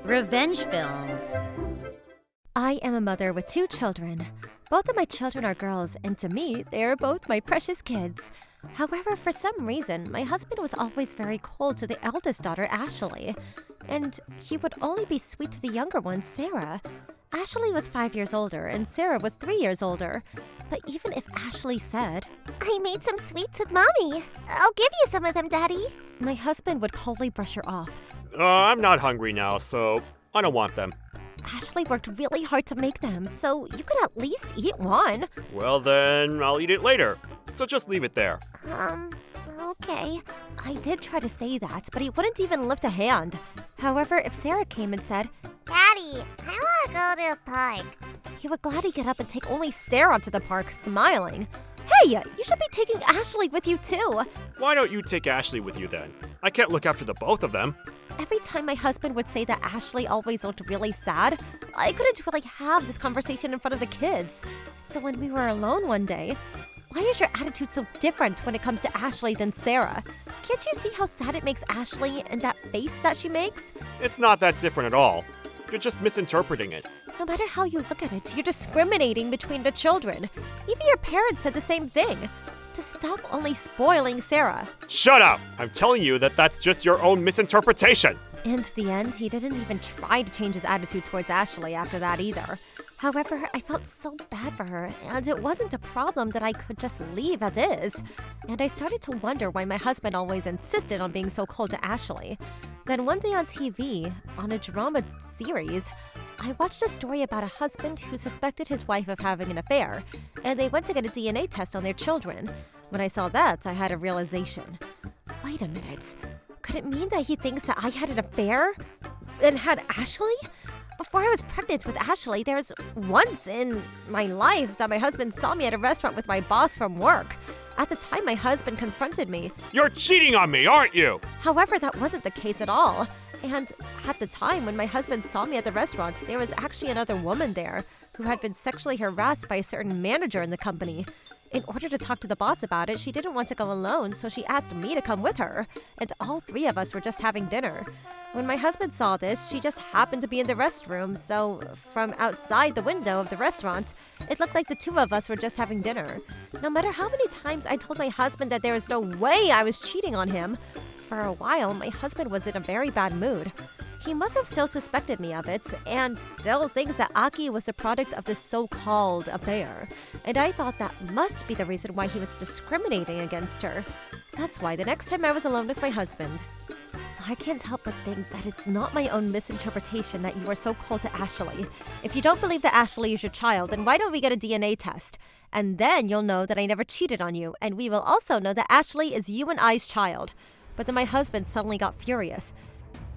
Revenge films. I am a mother with 2 children. Both of my children are girls, and to me, they are both my precious kids. However, for some reason, my husband was always very cold to the eldest daughter, Ashley. And he would only be sweet to the younger one, Sarah. Ashley was 5 years older, and Sarah was 3 years older. But even if Ashley said, "I made some sweets with Mommy. I'll give you some of them, Daddy," my husband would coldly brush her off. I'm not hungry now, so I don't want them. Ashley worked really hard to make them, so you could at least eat one. Well then, I'll eat it later. So just leave it there. Okay. I did try to say that, but he wouldn't even lift a hand. However, if Sarah came and said, "Daddy, I want to go to the park," he would gladly get up and take only Sarah to the park, smiling. Hey, you should be taking Ashley with you too. Why don't you take Ashley with you then? I can't look after the both of them. Every time my husband would say that Ashley always looked really sad, I couldn't really have this conversation in front of the kids. So when we were alone one day, why is your attitude so different when it comes to Ashley than Sarah? Can't you see how sad it makes Ashley and that face that she makes? It's not that different at all. You're just misinterpreting it. No matter how you look at it, you're discriminating between the children. Even your parents said the same thing. To stop only spoiling Sarah. Shut up! I'm telling you that that's just your own misinterpretation. In the end, he didn't even try to change his attitude towards Ashley after that either. However, I felt so bad for her, and it wasn't a problem that I could just leave as is. And I started to wonder why my husband always insisted on being so cold to Ashley. Then one day on TV, on a drama series, I watched a story about a husband who suspected his wife of having an affair, and they went to get a DNA test on their children. When I saw that, I had a realization. Wait a minute. Could it mean that he thinks that I had an affair and had Ashley? Before I was pregnant with Ashley, there was once in my life that my husband saw me at a restaurant with my boss from work. At the time, my husband confronted me. You're cheating on me, aren't you? However, that wasn't the case at all. And at the time, when my husband saw me at the restaurant, there was actually another woman there who had been sexually harassed by a certain manager in the company. In order to talk to the boss about it, she didn't want to go alone, so she asked me to come with her, and all 3 of us were just having dinner. When my husband saw this, she just happened to be in the restroom, so from outside the window of the restaurant, it looked like the 2 of us were just having dinner. No matter how many times I told my husband that there was no way I was cheating on him, for a while, my husband was in a very bad mood. He must have still suspected me of it, and still thinks that Aki was the product of this so-called affair. And I thought that must be the reason why he was discriminating against her. That's why the next time I was alone with my husband, I can't help but think that it's not my own misinterpretation that you are so cold to Ashley. If you don't believe that Ashley is your child, then why don't we get a DNA test? And then you'll know that I never cheated on you, and we will also know that Ashley is you and I's child. But then my husband suddenly got furious.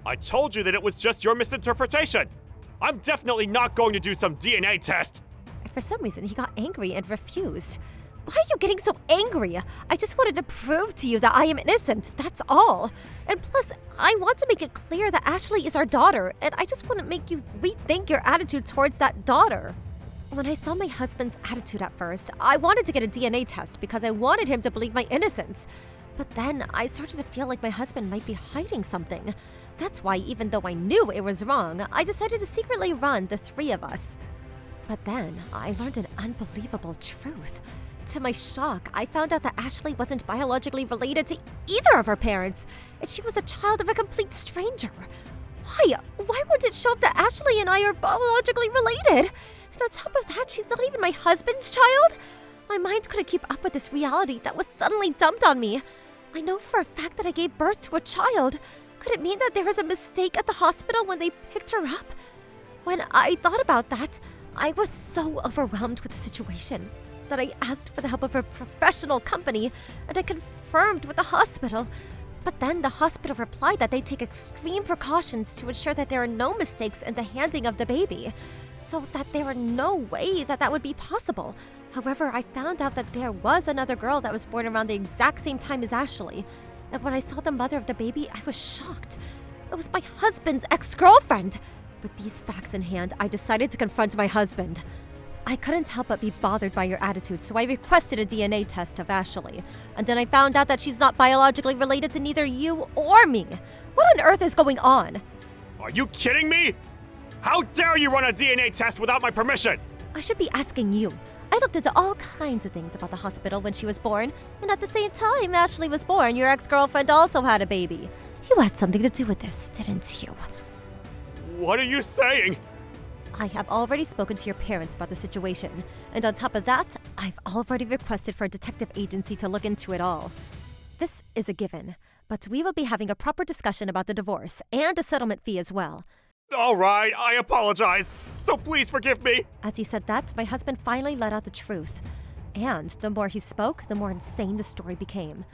I told you that it was just your misinterpretation. I'm definitely not going to do some DNA test. For some reason, he got angry and refused. Why are you getting so angry? I just wanted to prove to you that I am innocent, that's all. And plus, I want to make it clear that Ashley is our daughter, and I just want to make you rethink your attitude towards that daughter. When I saw my husband's attitude at first, I wanted to get a DNA test because I wanted him to believe my innocence. But then I started to feel like my husband might be hiding something. That's why, even though I knew it was wrong, I decided to secretly run the 3 of us. But then I learned an unbelievable truth. To my shock, I found out that Ashley wasn't biologically related to either of her parents, and she was a child of a complete stranger. Why? Why would it show up that Ashley and I are biologically related? And on top of that, she's not even my husband's child? My mind couldn't keep up with this reality that was suddenly dumped on me. I know for a fact that I gave birth to a child. Could it mean that there was a mistake at the hospital when they picked her up? When I thought about that, I was so overwhelmed with the situation that I asked for the help of a professional company, and I confirmed with the hospital. But then the hospital replied that they take extreme precautions to ensure that there are no mistakes in the handing of the baby, so that there were no way that that would be possible. However, I found out that there was another girl that was born around the exact same time as Ashley. And when I saw the mother of the baby, I was shocked. It was my husband's ex-girlfriend. With these facts in hand, I decided to confront my husband. I couldn't help but be bothered by your attitude, so I requested a DNA test of Ashley. And then I found out that she's not biologically related to neither you or me. What on earth is going on? Are you kidding me? How dare you run a DNA test without my permission? I should be asking you. I looked into all kinds of things about the hospital when she was born, and at the same time Ashley was born, your ex-girlfriend also had a baby. You had something to do with this, didn't you? What are you saying? I have already spoken to your parents about the situation, and on top of that, I've already requested for a detective agency to look into it all. This is a given, but we will be having a proper discussion about the divorce and a settlement fee as well. All right, I apologize. So please forgive me. As he said that, my husband finally let out the truth. And the more he spoke, the more insane the story became.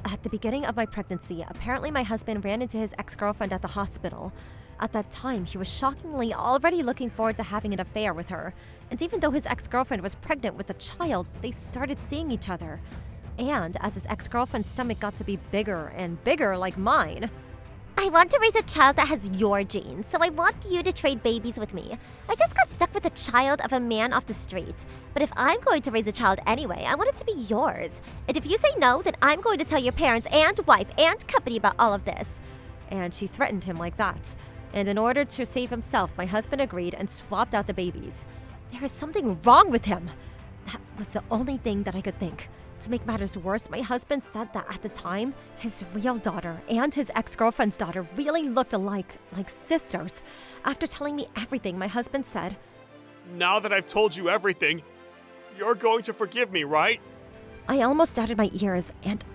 At the beginning of my pregnancy, apparently my husband ran into his ex-girlfriend at the hospital. At that time, he was shockingly already looking forward to having an affair with her. And even though his ex-girlfriend was pregnant with a child, they started seeing each other. And as his ex-girlfriend's stomach got to be bigger and bigger like mine, I want to raise a child that has your genes, so I want you to trade babies with me. I just got stuck with a child of a man off the street. But if I'm going to raise a child anyway, I want it to be yours. And if you say no, then I'm going to tell your parents and wife and company about all of this. And she threatened him like that. And in order to save himself, my husband agreed and swapped out the babies. There is something wrong with him. That was the only thing that I could think. To make matters worse, my husband said that at the time, his real daughter and his ex-girlfriend's daughter really looked alike, like sisters. After telling me everything, my husband said, Now that I've told you everything, you're going to forgive me, right? I almost doubted my ears and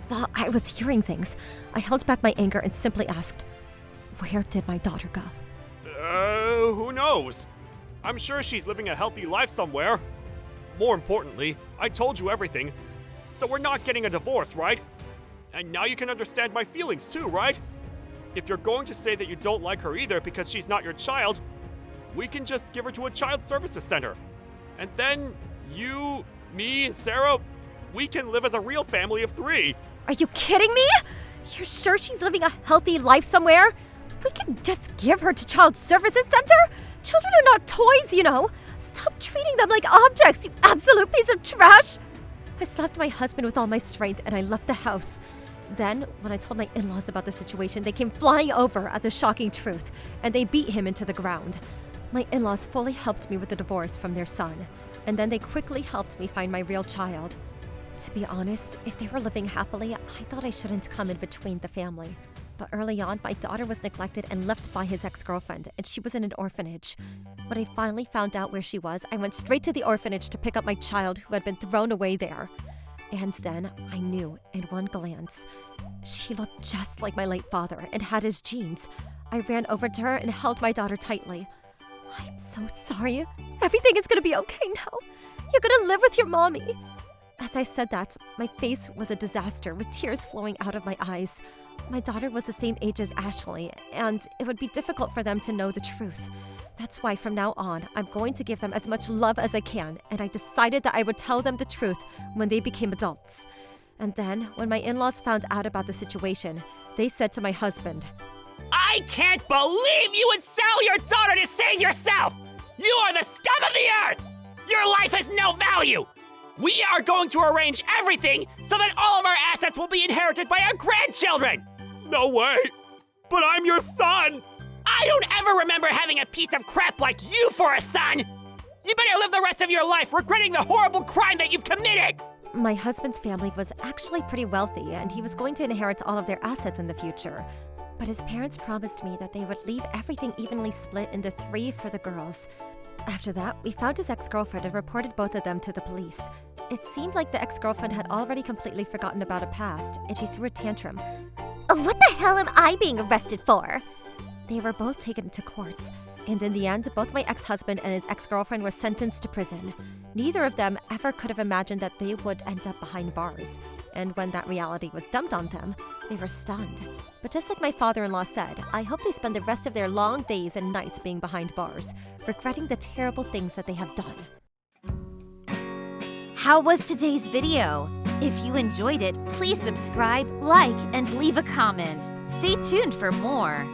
thought I was hearing things. I held back my anger and simply asked, where did my daughter go? Who knows? I'm sure she's living a healthy life somewhere. More importantly, I told you everything, so we're not getting a divorce, right? And now you can understand my feelings too, right? If you're going to say that you don't like her either because she's not your child, we can just give her to a child services center. And then you, me, and Sarah, we can live as a real family of 3. Are you kidding me? You're sure she's living a healthy life somewhere? We can just give her to child services center? Children are not toys, you know. Stop treating them like objects, you absolute piece of trash! I slapped my husband with all my strength and I left the house. Then, when I told my in-laws about the situation, they came flying over at the shocking truth, and they beat him into the ground. My in-laws fully helped me with the divorce from their son, and then they quickly helped me find my real child. To be honest, if they were living happily, I thought I shouldn't come in between the family. But early on, my daughter was neglected and left by his ex-girlfriend, and she was in an orphanage. When I finally found out where she was, I went straight to the orphanage to pick up my child who had been thrown away there. And then I knew in one glance. She looked just like my late father and had his genes. I ran over to her and held my daughter tightly. I'm so sorry. Everything is gonna be okay now. You're gonna live with your mommy. As I said that, my face was a disaster with tears flowing out of my eyes. My daughter was the same age as Ashley, and it would be difficult for them to know the truth. That's why from now on, I'm going to give them as much love as I can, and I decided that I would tell them the truth when they became adults. And then, when my in-laws found out about the situation, they said to my husband, I can't believe you would sell your daughter to save yourself! You are the scum of the earth! Your life has no value! We are going to arrange everything so that all of our assets will be inherited by our grandchildren! No way! But I'm your son! I don't ever remember having a piece of crap like you for a son! You better live the rest of your life regretting the horrible crime that you've committed! My husband's family was actually pretty wealthy, and he was going to inherit all of their assets in the future. But his parents promised me that they would leave everything evenly split into 3 for the girls. After that, we found his ex-girlfriend and reported both of them to the police. It seemed like the ex-girlfriend had already completely forgotten about a past, and she threw a tantrum. What the hell am I being arrested for? They were both taken to court, and in the end, both my ex-husband and his ex-girlfriend were sentenced to prison. Neither of them ever could have imagined that they would end up behind bars, and when that reality was dumped on them, they were stunned. But just like my father-in-law said, I hope they spend the rest of their long days and nights being behind bars, regretting the terrible things that they have done. How was today's video? If you enjoyed it, please subscribe, like, and leave a comment. Stay tuned for more.